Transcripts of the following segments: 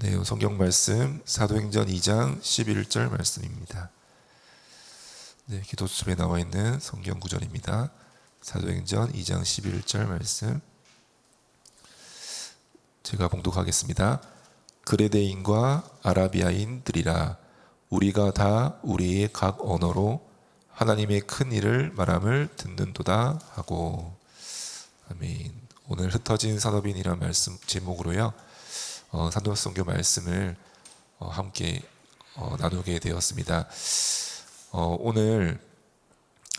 네, 성경 말씀 사도행전 2장 11절 말씀입니다. 네, 기도수첩에 나와 있는 성경 구절입니다. 사도행전 2장 11절 말씀 제가 봉독하겠습니다. 그레데인과 아라비아인들이라 우리가 다 우리의 각 언어로 하나님의 큰 일을 말함을 듣는도다 하고. 아멘. 오늘 흩어진 산업인이라는 말씀 제목으로요, 산도성경 말씀을 함께 나누게 되었습니다. 오늘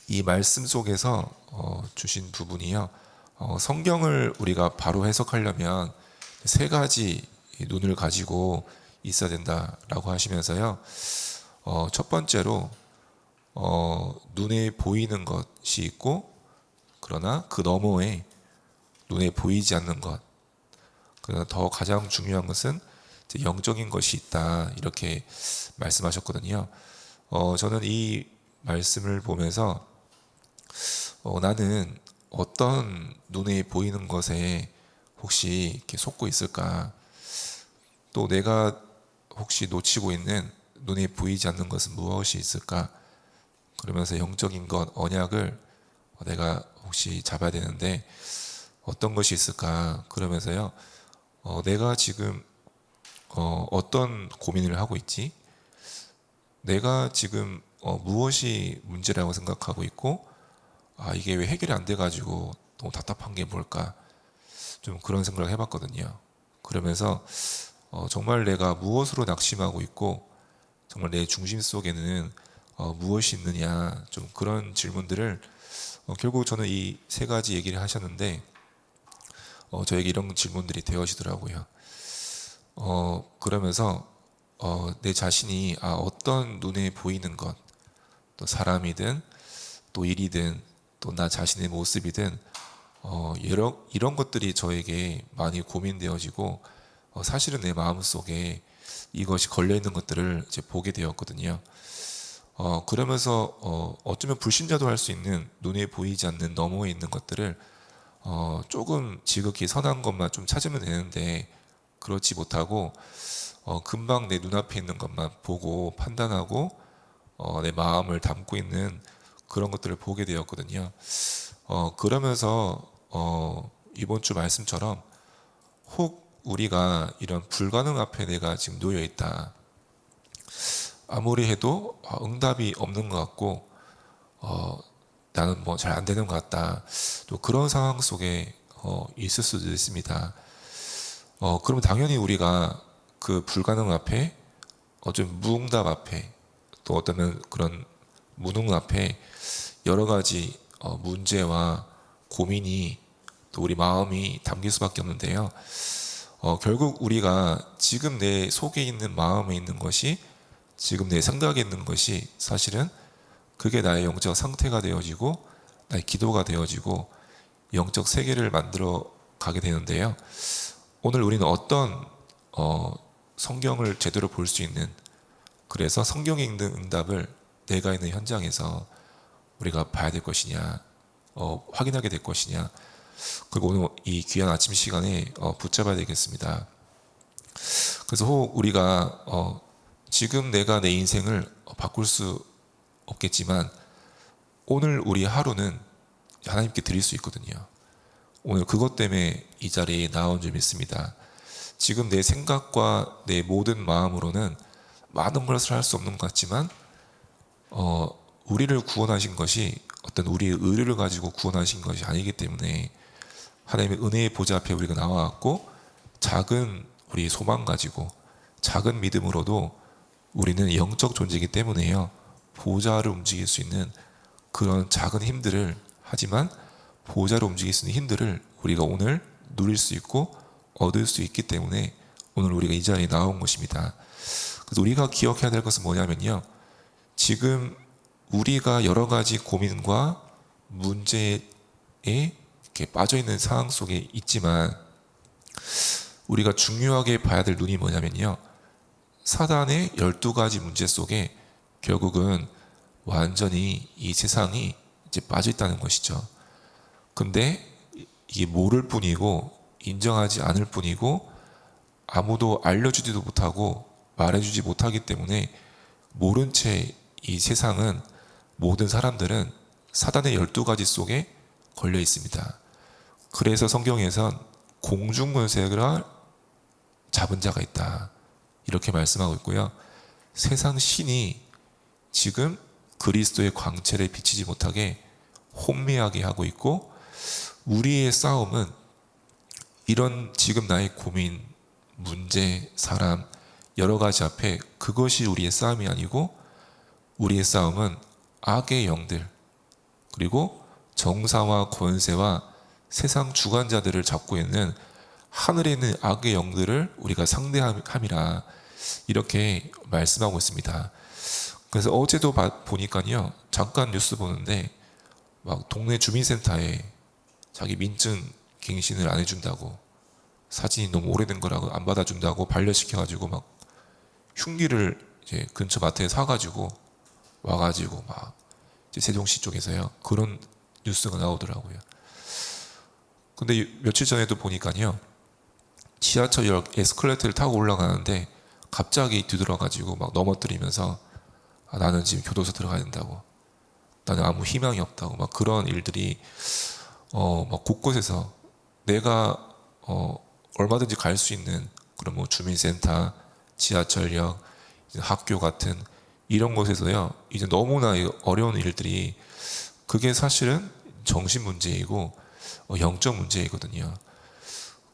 이 말씀 속에서 주신 부분이요, 성경을 우리가 바로 해석하려면 세 가지 눈을 가지고 있어야 된다라고 하시면서요, 첫 번째로 눈에 보이는 것이 있고, 그러나 그 너머에 눈에 보이지 않는 것, 그러나 더 가장 중요한 것은 영적인 것이 있다, 이렇게 말씀하셨거든요. 저는 이 말씀을 보면서 나는 어떤 눈에 보이는 것에 혹시 이렇게 속고 있을까, 또 내가 혹시 놓치고 있는 눈에 보이지 않는 것은 무엇이 있을까, 그러면서 영적인 것, 언약을 내가 혹시 잡아야 되는데 어떤 것이 있을까, 그러면서요, 내가 지금 어떤 고민을 하고 있지, 내가 지금 무엇이 문제라고 생각하고 있고, 이게 왜 해결이 안 돼가지고 너무 답답한 게 뭘까, 좀 그런 생각을 해봤거든요. 그러면서 정말 내가 무엇으로 낙심하고 있고, 정말 내 중심 속에는 무엇이 있느냐, 좀 그런 질문들을 결국 저는 이 세 가지 얘기를 하셨는데 저에게 이런 질문들이 되어지더라고요. 그러면서 내 자신이 어떤 눈에 보이는 것, 또 사람이든 또 일이든 또 나 자신의 모습이든 이런 것들이 저에게 많이 고민되어지고, 사실은 내 마음속에 이것이 걸려있는 것들을 이제 보게 되었거든요. 그러면서 어쩌면 불신자도 할 수 있는 눈에 보이지 않는 너머에 있는 것들을 조금 지극히 선한 것만 좀 찾으면 되는데, 그렇지 못하고 금방 내 눈앞에 있는 것만 보고 판단하고 내 마음을 담고 있는 그런 것들을 보게 되었거든요. 그러면서 이번 주 말씀처럼 혹 우리가 이런 불가능 앞에 내가 지금 놓여 있다, 아무리 해도 응답이 없는 것 같고 나는 뭐 잘 안 되는 것 같다, 또 그런 상황 속에 있을 수도 있습니다. 그러면 당연히 우리가 그 불가능 앞에, 좀 무응답 앞에, 또 어떤 그런 무능 앞에 여러 가지 문제와 고민이, 또 우리 마음이 담길 수밖에 없는데요. 결국 우리가 지금 내 속에 있는 마음에 있는 것이, 지금 내 생각에 있는 것이 사실은 그게 나의 영적 상태가 되어지고 나의 기도가 되어지고 영적 세계를 만들어 가게 되는데요. 오늘 우리는 어떤 성경을 제대로 볼 수 있는, 그래서 성경에 있는 응답을 내가 있는 현장에서 우리가 봐야 될 것이냐, 확인하게 될 것이냐, 그리고 오늘 이 귀한 아침 시간에 붙잡아야 되겠습니다. 그래서 혹 우리가 지금 내가 내 인생을 바꿀 수 없겠지만 오늘 우리 하루는 하나님께 드릴 수 있거든요. 오늘 그것 때문에 이 자리에 나온 줄 믿습니다. 지금 내 생각과 내 모든 마음으로는 많은 것을 할 수 없는 것 같지만 우리를 구원하신 것이 어떤 우리의 의를 가지고 구원하신 것이 아니기 때문에 하나님의 은혜의 보좌 앞에 우리가 나와왔고, 작은 우리 소망 가지고 작은 믿음으로도 우리는 영적 존재이기 때문에요, 보좌를 움직일 수 있는 그런 작은 힘들을, 하지만 보좌를 움직일 수 있는 힘들을 우리가 오늘 누릴 수 있고 얻을 수 있기 때문에 오늘 우리가 이 자리에 나온 것입니다. 그래서 우리가 기억해야 될 것은 뭐냐면요, 지금 우리가 여러 가지 고민과 문제에 이렇게 빠져있는 상황 속에 있지만 우리가 중요하게 봐야 될 눈이 뭐냐면요, 사단의 12가지 문제 속에 결국은 완전히 이 세상이 이제 빠져 있다는 것이죠. 근데 이게 모를 뿐이고 인정하지 않을 뿐이고 아무도 알려주지도 못하고 말해주지 못하기 때문에 모른 채 이 세상은, 모든 사람들은 사단의 12가지 속에 걸려 있습니다. 그래서 성경에선 공중권세를 잡은 자가 있다, 이렇게 말씀하고 있고요. 세상 신이 지금 그리스도의 광채를 비치지 못하게 혼미하게 하고 있고, 우리의 싸움은 이런 지금 나의 고민, 문제, 사람 여러 가지 앞에 그것이 우리의 싸움이 아니고, 우리의 싸움은 악의 영들, 그리고 정사와 권세와 세상 주관자들을 잡고 있는 하늘에 있는 악의 영들을 우리가 상대함이라, 이렇게 말씀하고 있습니다. 그래서 어제도 보니까요, 잠깐 뉴스 보는데 막 동네 주민센터에 자기 민증 갱신을 안 해준다고, 사진이 너무 오래된 거라고 안 받아준다고 반려시켜가지고 막 흉기를 이제 근처 마트에 사가지고 와가지고 막 이제 세종시 쪽에서요, 그런 뉴스가 나오더라고요. 근데 며칠 전에도 보니까요, 지하철역 에스컬레이터를 타고 올라가는데 갑자기 뒤돌아가지고 막 넘어뜨리면서 나는 지금 교도소 들어가야 된다고, 나는 아무 희망이 없다고, 막 그런 일들이 막 곳곳에서 내가 얼마든지 갈 수 있는 그런 뭐 주민센터, 지하철역, 학교 같은 이런 곳에서요, 이제 너무나 어려운 일들이, 그게 사실은 정신 문제이고 영적 문제이거든요.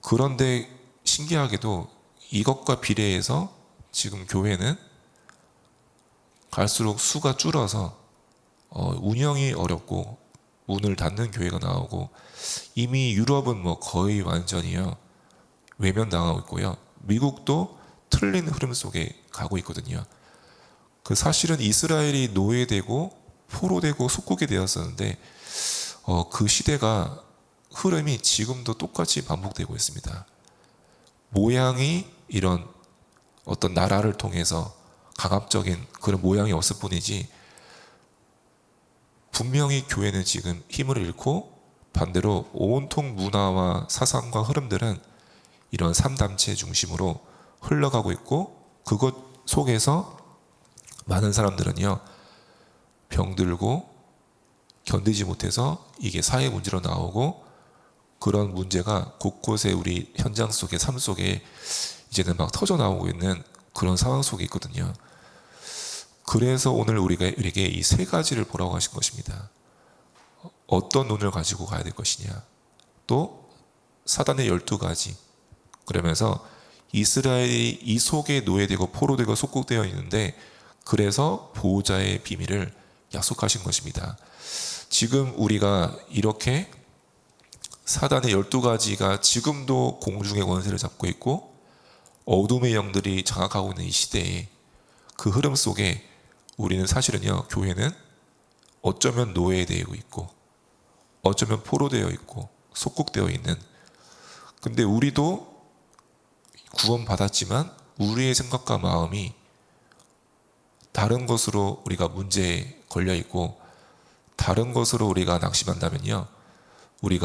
그런데 신기하게도 이것과 비례해서 지금 교회는 갈수록 수가 줄어서 운영이 어렵고 문을 닫는 교회가 나오고, 이미 유럽은 뭐 거의 완전히요 외면당하고 있고요, 미국도 틀린 흐름 속에 가고 있거든요. 그 사실은 이스라엘이 노예되고 포로되고 속국이 되었었는데 그 시대가, 흐름이 지금도 똑같이 반복되고 있습니다. 모양이 이런 어떤 나라를 통해서 강압적인 그런 모양이 없을 뿐이지, 분명히 교회는 지금 힘을 잃고 반대로 온통 문화와 사상과 흐름들은 이런 3단체 중심으로 흘러가고 있고, 그것 속에서 많은 사람들은요 병들고 견디지 못해서 이게 사회 문제로 나오고, 그런 문제가 곳곳에 우리 현장 속에, 삶 속에 이제는 막 터져 나오고 있는 그런 상황 속에 있거든요. 그래서 오늘 우리에게 이 세 가지를 보라고 하신 것입니다. 어떤 눈을 가지고 가야 될 것이냐, 또 사단의 12가지, 그러면서 이스라엘이 이 속에 노예되고 포로되고 속국되어 있는데, 그래서 보호자의 비밀을 약속하신 것입니다. 지금 우리가 이렇게 사단의 12가지가 지금도 공중의 권세를 잡고 있고 어둠의 영들이 장악하고 있는 이 시대에, 그 흐름 속에 우리는 사실은요, 교회는 어쩌면 노예되고 있고 어쩌면 포로되어 있고 속국되어 있는, 근데 우리도 구원받았지만 우리의 생각과 마음이 다른 것으로 우리가 문제에 걸려 있고, 다른 것으로 우리가 낙심한다면요, 우리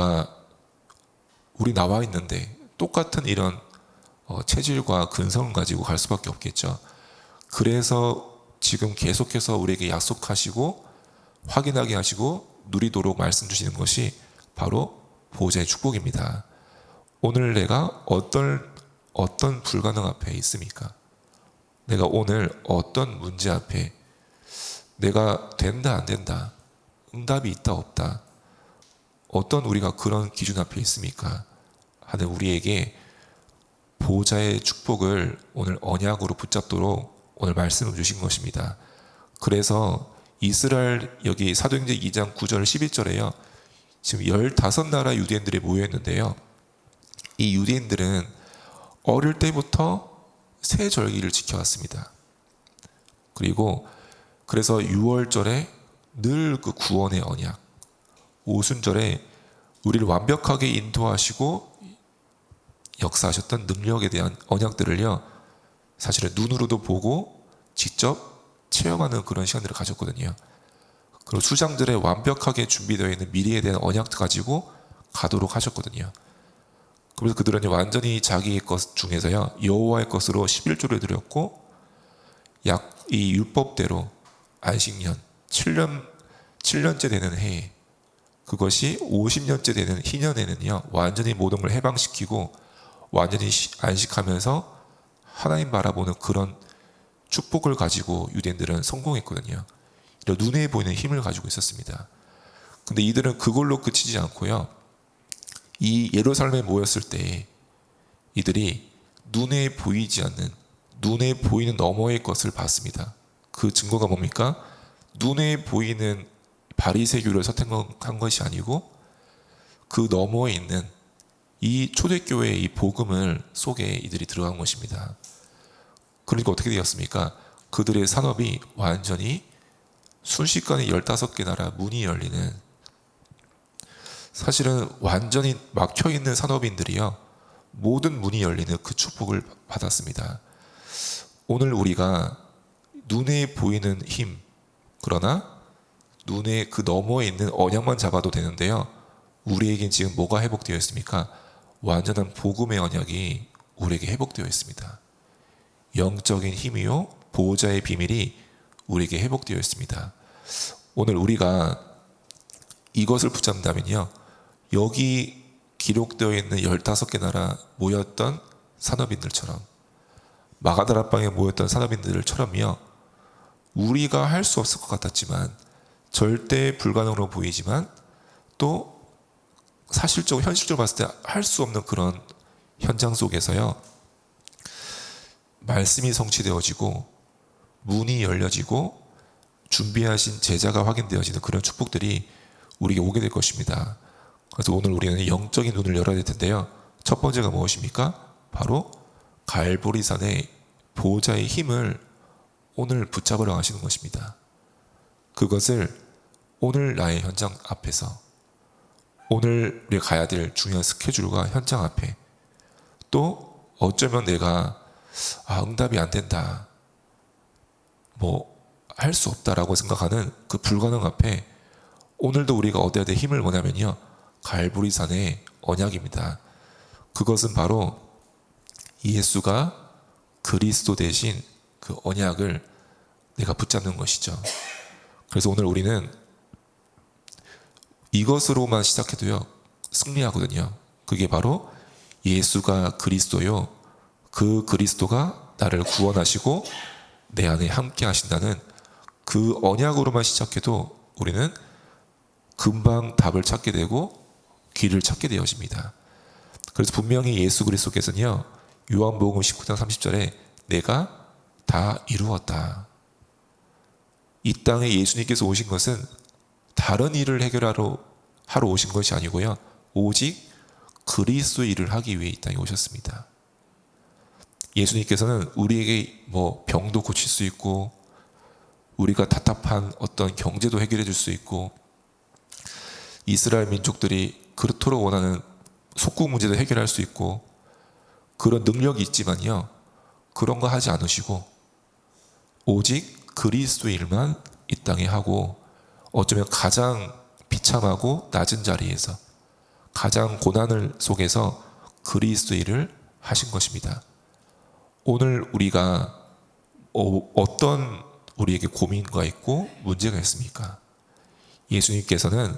나와 있는데 똑같은 이런 체질과 근성을 가지고 갈 수밖에 없겠죠. 그래서 지금 계속해서 우리에게 약속하시고 확인하게 하시고 누리도록 말씀 주시는 것이 바로 보호자의 축복입니다. 오늘 내가 어떤 불가능 앞에 있습니까? 내가 오늘 어떤 문제 앞에, 내가 된다 안 된다, 응답이 있다 없다, 어떤 우리가 그런 기준 앞에 있습니까? 하는 우리에게 보호자의 축복을 오늘 언약으로 붙잡도록 오늘 말씀을 주신 것입니다. 그래서 이스라엘, 여기 사도행전 2장 9절 11절에요 지금 15나라 유대인들이 모여있는데요, 이 유대인들은 어릴 때부터 새 절기를 지켜왔습니다. 그리고 그래서 6월절에 늘 그 구원의 언약, 오순절에 우리를 완벽하게 인도하시고 역사하셨던 능력에 대한 언약들을요, 사실은 눈으로도 보고 직접 체험하는 그런 시간들을 가졌거든요. 그리고 수장들에 완벽하게 준비되어 있는 미래에 대한 언약도 가지고 가도록 하셨거든요. 그래서 그들은 완전히 자기의 것 중에서요 여호와의 것으로 11조를 드렸고 약 이 율법대로 안식년 7년째 되는 해에 그것이 50년째 되는 희년에는요 완전히 모든 걸 해방시키고 완전히 안식하면서 하나님 바라보는 그런 축복을 가지고 유대인들은 성공했거든요. 이런 눈에 보이는 힘을 가지고 있었습니다. 근데 이들은 그걸로 그치지 않고요 이 예루살렘에 모였을 때 이들이 눈에 보이지 않는 눈에 보이는 너머의 것을 봤습니다. 그 증거가 뭡니까? 눈에 보이는 바리새교를 선택한 것이 아니고 그 너머에 있는 이 초대교회의 이 복음을 속에 이들이 들어간 것입니다. 그러니까 어떻게 되었습니까? 그들의 산업이 완전히 순식간에 15개 나라 문이 열리는, 사실은 완전히 막혀있는 산업인들이요 모든 문이 열리는 그 축복을 받았습니다. 오늘 우리가 눈에 보이는 힘, 그러나 눈에 그 너머에 있는 언약만 잡아도 되는데요 우리에겐 지금 뭐가 회복되어 있습니까? 완전한 복음의 언약이 우리에게 회복되어 있습니다. 영적인 힘이요 보호자의 비밀이 우리에게 회복되어 있습니다. 오늘 우리가 이것을 붙잡는다면요 여기 기록되어 있는 15개 나라 모였던 산업인들처럼, 마가다락방에 모였던 산업인들처럼요 우리가 할 수 없을 것 같았지만, 절대 불가능으로 보이지만 또 사실적으로 현실적으로 봤을 때 할 수 없는 그런 현장 속에서요 말씀이 성취되어지고 문이 열려지고 준비하신 제자가 확인되어지는 그런 축복들이 우리에게 오게 될 것입니다. 그래서 오늘 우리는 영적인 눈을 열어야 될 텐데요 첫 번째가 무엇입니까? 바로 갈보리산의 보호자의 힘을 오늘 붙잡으러 가시는 것입니다. 그것을 오늘 나의 현장 앞에서, 오늘 우리가 가야 될 중요한 스케줄과 현장 앞에, 또 어쩌면 내가 응답이 안 된다, 뭐 할 수 없다라고 생각하는 그 불가능 앞에 오늘도 우리가 얻어야 될 힘을 뭐냐면요 갈보리산의 언약입니다. 그것은 바로 예수가 그리스도 대신 그 언약을 내가 붙잡는 것이죠. 그래서 오늘 우리는 이것으로만 시작해도요 승리하거든요. 그게 바로 예수가 그리스도요 그 그리스도가 나를 구원하시고 내 안에 함께 하신다는 그 언약으로만 시작해도 우리는 금방 답을 찾게 되고 길을 찾게 되어집니다. 그래서 분명히 예수 그리스도께서는요 요한복음 19장 30절에 내가 다 이루었다, 이 땅에 예수님께서 오신 것은 다른 일을 해결하러 오신 것이 아니고요 오직 그리스도의 일을 하기 위해 이 땅에 오셨습니다. 예수님께서는 우리에게 뭐 병도 고칠 수 있고 우리가 답답한 어떤 경제도 해결해 줄 수 있고 이스라엘 민족들이 그토록 원하는 속국 문제도 해결할 수 있고 그런 능력이 있지만요 그런 거 하지 않으시고 오직 그리스도의 일만 이 땅에 하고, 어쩌면 가장 비참하고 낮은 자리에서 가장 고난을 속에서 그리스도의 일을 하신 것입니다. 오늘 우리가 어떤 우리에게 고민과 있고 문제가 있습니까? 예수님께서는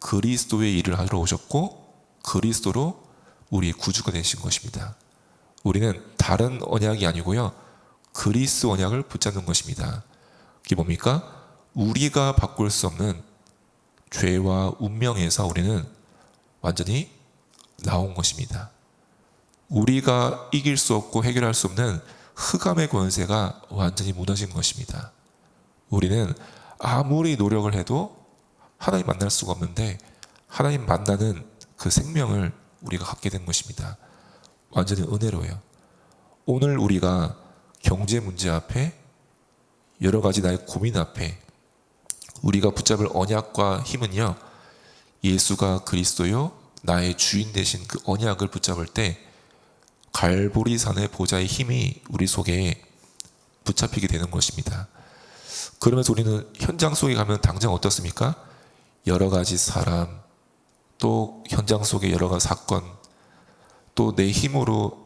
그리스도의 일을 하러 오셨고 그리스도로 우리의 구주가 되신 것입니다. 우리는 다른 언약이 아니고요 그리스도 언약을 붙잡는 것입니다. 그게 뭡니까? 우리가 바꿀 수 없는 죄와 운명에서 우리는 완전히 나온 것입니다. 우리가 이길 수 없고 해결할 수 없는 흑암의 권세가 완전히 무너진 것입니다. 우리는 아무리 노력을 해도 하나님 만날 수가 없는데 하나님 만나는 그 생명을 우리가 갖게 된 것입니다. 완전히 은혜로워요. 오늘 우리가 경제 문제 앞에, 여러 가지 나의 고민 앞에 우리가 붙잡을 언약과 힘은요 예수가 그리스도요 나의 주인 되신 그 언약을 붙잡을 때 갈보리산의 보좌의 힘이 우리 속에 붙잡히게 되는 것입니다. 그러면서 우리는 현장 속에 가면 당장 어떻습니까? 여러 가지 사람, 또 현장 속에 여러 가지 사건, 또 내 힘으로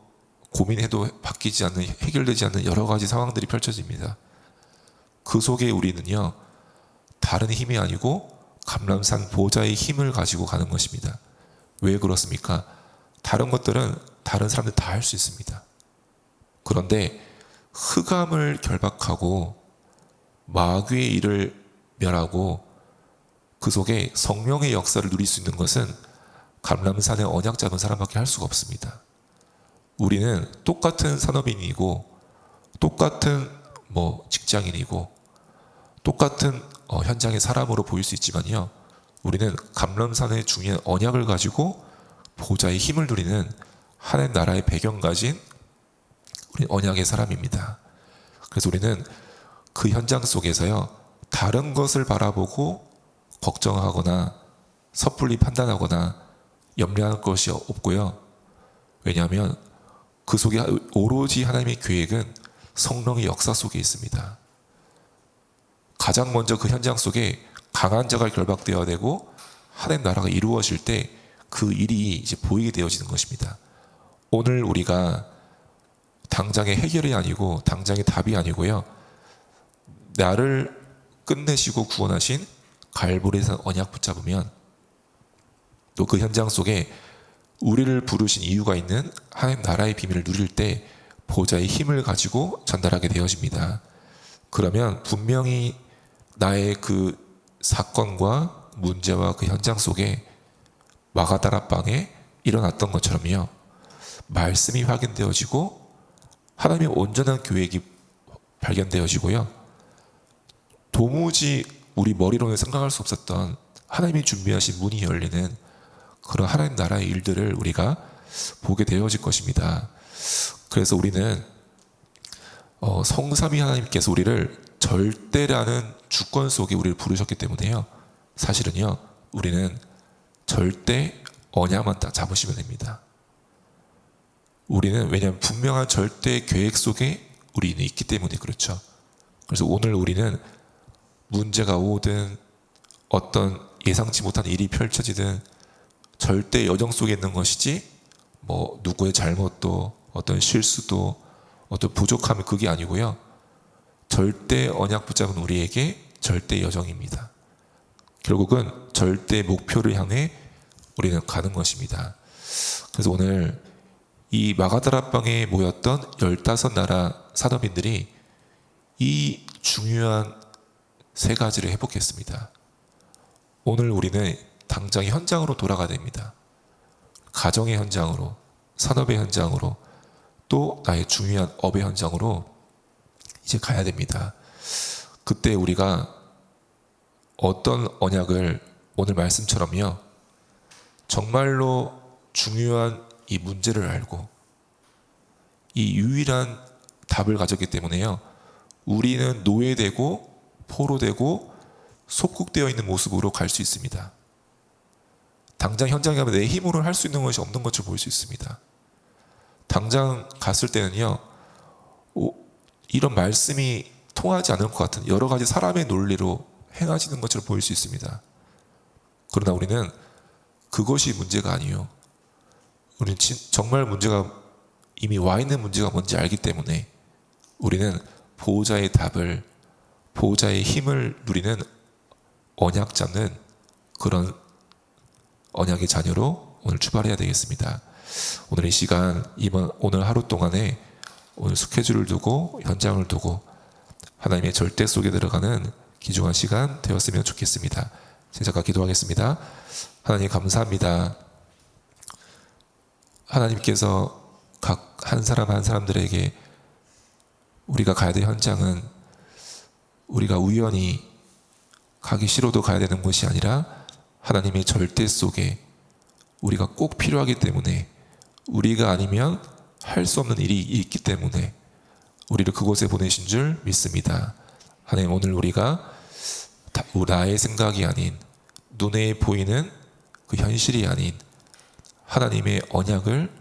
고민해도 바뀌지 않는, 해결되지 않는 여러 가지 상황들이 펼쳐집니다. 그 속에 우리는요, 다른 힘이 아니고 감람산 보좌의 힘을 가지고 가는 것입니다. 왜 그렇습니까? 다른 것들은 다른 사람들 다 할 수 있습니다. 그런데 흑암을 결박하고 마귀의 일을 멸하고 그 속에 성령의 역사를 누릴 수 있는 것은 감람산의 언약 잡은 사람밖에 할 수가 없습니다. 우리는 똑같은 산업인이고 똑같은 직장인이고 똑같은 현장의 사람으로 보일 수 있지만요, 우리는 감람산의 중요한 언약을 가지고 보좌의 힘을 누리는 하나님 나라의 배경 가진 우리 언약의 사람입니다. 그래서 우리는 그 현장 속에서요, 다른 것을 바라보고 걱정하거나 섣불리 판단하거나 염려할 것이 없고요. 왜냐하면 그 속에 오로지 하나님의 계획은 성령의 역사 속에 있습니다. 가장 먼저 그 현장 속에 강한 자가 결박되어야 되고 하나님 나라가 이루어질 때 그 일이 이제 보이게 되어지는 것입니다. 오늘 우리가 당장의 해결이 아니고 당장의 답이 아니고요, 나를 끝내시고 구원하신 갈보리산 언약 붙잡으면 또 그 현장 속에 우리를 부르신 이유가 있는 하나님 나라의 비밀을 누릴 때 보좌의 힘을 가지고 전달하게 되어집니다. 그러면 분명히 나의 그 사건과 문제와 그 현장 속에 마가다락방에 일어났던 것처럼요, 말씀이 확인되어지고 하나님의 온전한 계획이 발견되어지고요, 도무지 우리 머리로는 생각할 수 없었던 하나님이 준비하신 문이 열리는 그런 하나님 나라의 일들을 우리가 보게 되어질 것입니다. 그래서 우리는 성삼위 하나님께서 우리를 절대라는 주권 속에 우리를 부르셨기 때문에요, 사실은요, 우리는 절대 언약만 딱 잡으시면 됩니다. 우리는 왜냐하면 분명한 절대 계획 속에 우리는 있기 때문에 그렇죠. 그래서 오늘 우리는 문제가 오든 어떤 예상치 못한 일이 펼쳐지든 절대 여정 속에 있는 것이지 누구의 잘못도 어떤 실수도 어떤 부족함이 그게 아니고요, 절대 언약 붙잡은 우리에게 절대 여정입니다. 결국은 절대 목표를 향해 우리는 가는 것입니다. 그래서 오늘 이 마가다락방에 모였던 15나라 산업인들이 이 중요한 세 가지를 회복했습니다. 오늘 우리는 당장 현장으로 돌아가야 됩니다. 가정의 현장으로, 산업의 현장으로, 또 나의 중요한 업의 현장으로 이제 가야 됩니다. 그때 우리가 어떤 언약을 오늘 말씀처럼요, 정말로 중요한 이 문제를 알고 이 유일한 답을 가졌기 때문에요, 우리는 노예되고 포로되고 속국되어 있는 모습으로 갈 수 있습니다. 당장 현장에 가면 내 힘으로 할 수 있는 것이 없는 것을 볼 수 있습니다. 당장 갔을 때는요, 이런 말씀이 통하지 않을 것 같은 여러 가지 사람의 논리로 행하시는 것처럼 보일 수 있습니다. 그러나 우리는 그것이 문제가 아니에요. 우리는 정말 문제가 이미 와 있는 문제가 뭔지 알기 때문에 우리는 보호자의 답을, 보호자의 힘을 누리는 언약 잡는 그런 언약의 자녀로 오늘 출발해야 되겠습니다. 오늘 이 시간, 오늘 하루 동안에 오늘 스케줄을 두고 현장을 두고 하나님의 절대 속에 들어가는 귀중한 시간 되었으면 좋겠습니다. 제가 기도하겠습니다. 하나님 감사합니다. 하나님께서 각 한 사람 한 사람들에게 우리가 가야 될 현장은 우리가 우연히 가기 싫어도 가야 되는 곳이 아니라 하나님의 절대 속에 우리가 꼭 필요하기 때문에, 우리가 아니면 할 수 없는 일이 있기 때문에 우리를 그곳에 보내신 줄 믿습니다. 하나님, 오늘 우리가 나의 생각이 아닌, 눈에 보이는 그 현실이 아닌 하나님의 언약을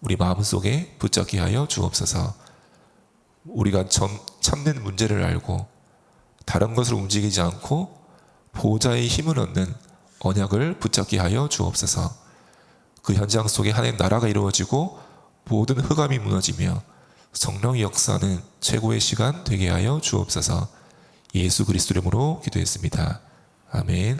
우리 마음속에 붙잡게 하여 주옵소서. 우리가 참는 문제를 알고 다른 것을 움직이지 않고 보호자의 힘을 얻는 언약을 붙잡게 하여 주옵소서. 그 현장 속에 하나님 나라가 이루어지고 모든 흑암이 무너지며 성령의 역사는 최고의 시간 되게 하여 주옵소서. 예수 그리스도 이름으로 기도했습니다. 아멘.